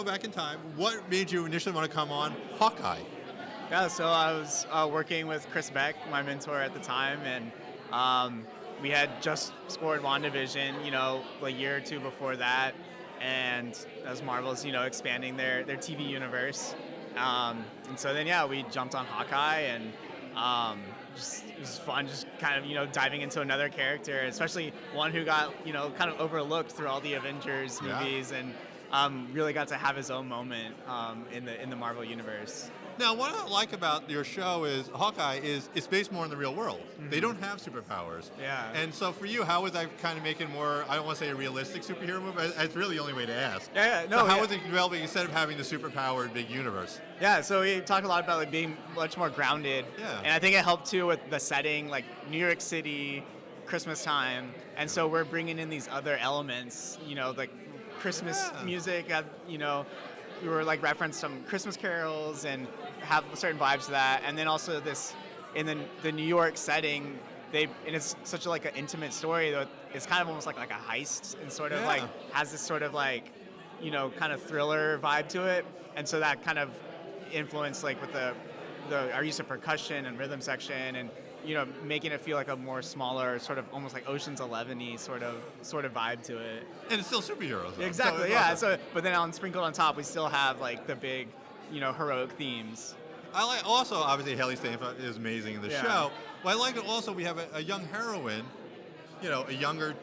go back in time. What made you initially want to come on Hawkeye? Yeah, so I was working with Chris Beck, my mentor at the time, and we had just scored WandaVision, a year or two before that, and as Marvel's, expanding their TV universe. And so then, yeah, we jumped on Hawkeye, and it was fun just kind of, diving into another character, especially one who got, kind of overlooked through all the Avengers movies, and really got to have his own moment in the Marvel universe. Now, what I like about your show is Hawkeye is it's based more in the real world. Mm-hmm. They don't have superpowers. Yeah. And so for you, how was that kind of making more, I don't want to say a realistic superhero movie, it's really the only way to ask. Yeah, no. So how was it developing instead of having the superpowered big universe? Yeah, so we talked a lot about being much more grounded. Yeah. And I think it helped too with the setting, like New York City, Christmas time. And so we're bringing in these other elements, like Christmas music, we were referenced some Christmas carols and have certain vibes to that, and then also this in the New York setting, and it's such an intimate story that it's kind of almost like a heist, and sort of has this sort of kind of thriller vibe to it, and so that kind of influenced with our use of percussion and rhythm section, and making it feel like a more smaller, sort of almost like Ocean's 11-y sort of vibe to it. And it's still superheroes, though. Exactly, yeah. Awesome. But then sprinkled on top, we still have the big, heroic themes. I like also, obviously, Haley Steinfeld is amazing in the show. But I like it also, we have a young heroine, a younger,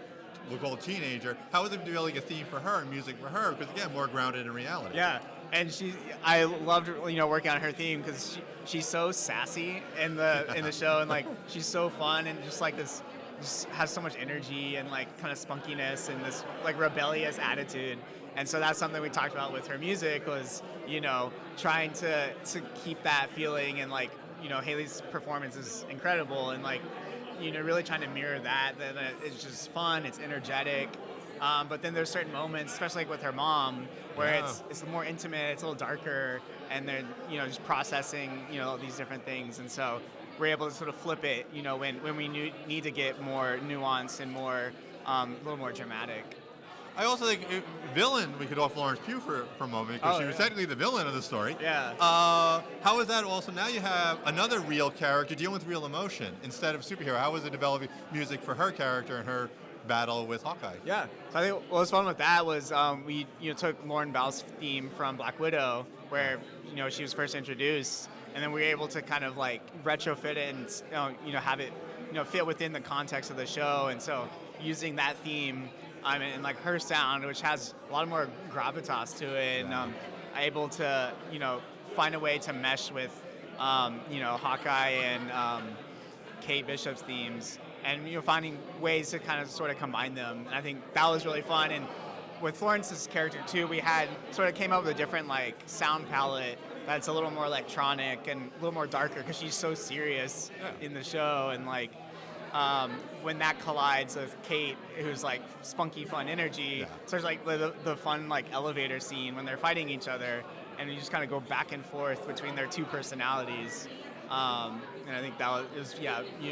we'll call it teenager. How is it developing a theme for her and music for her? Because again, more grounded in reality. Yeah. And I loved working on her theme because she's so sassy in the show, and she's so fun and just this, just has so much energy and kind of spunkiness and this rebellious attitude. And so that's something we talked about with her music was trying to keep that feeling, and Haley's performance is incredible, and really trying to mirror that. That it's just fun, it's energetic. But then there's certain moments, especially with her mom, where it's more intimate, it's a little darker, and they're just processing these different things, and so we're able to sort of flip it when we need to get more nuanced and more a little more dramatic. I also think villain, we could off Florence Pugh for a moment, because she was technically the villain of the story. Yeah. How is that also? Now you have another real character dealing with real emotion instead of superhero. How was it developing music for her character and her battle with Hawkeye? Yeah. So I think what was fun with that was we took Lauren Bell's theme from Black Widow, where she was first introduced, and then we were able to kind of retrofit it and have it fit within the context of the show, and so using that theme and her sound, which has a lot more gravitas to it, and able to find a way to mesh with Hawkeye and Kate Bishop's themes, and finding ways to kind of sort of combine them. And I think that was really fun. And with Florence's character too, we had sort of came up with a different sound palette that's a little more electronic and a little more darker, because she's so serious in the show, and when that collides with Kate, who's spunky, fun energy, so there's the fun elevator scene when they're fighting each other, and you just kind of go back and forth between their two personalities. And I think that was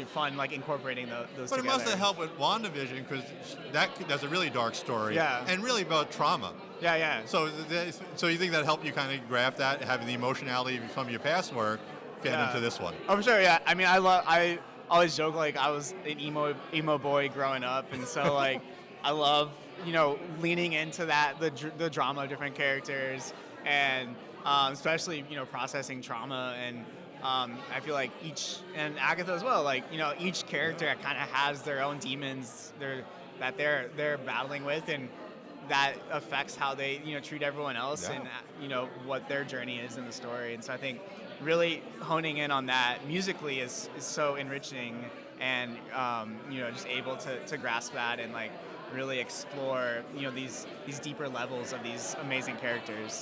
fun, incorporating those but together. It must have helped with WandaVision, because that's a really dark story, and really about trauma. Yeah. So you think that helped you kind of graph that, having the emotionality from your past work fit into this one? Oh, for sure, yeah. I mean, I always joke I was an emo boy growing up, and so I love leaning into that, the drama of different characters, and especially processing trauma, and I feel and Agatha as well, each character kind of has their own demons that they're battling with, and that affects how they treat everyone else, and what their journey is in the story. And so I think really honing in on that musically is so enriching, and just able to grasp that and really explore these deeper levels of these amazing characters.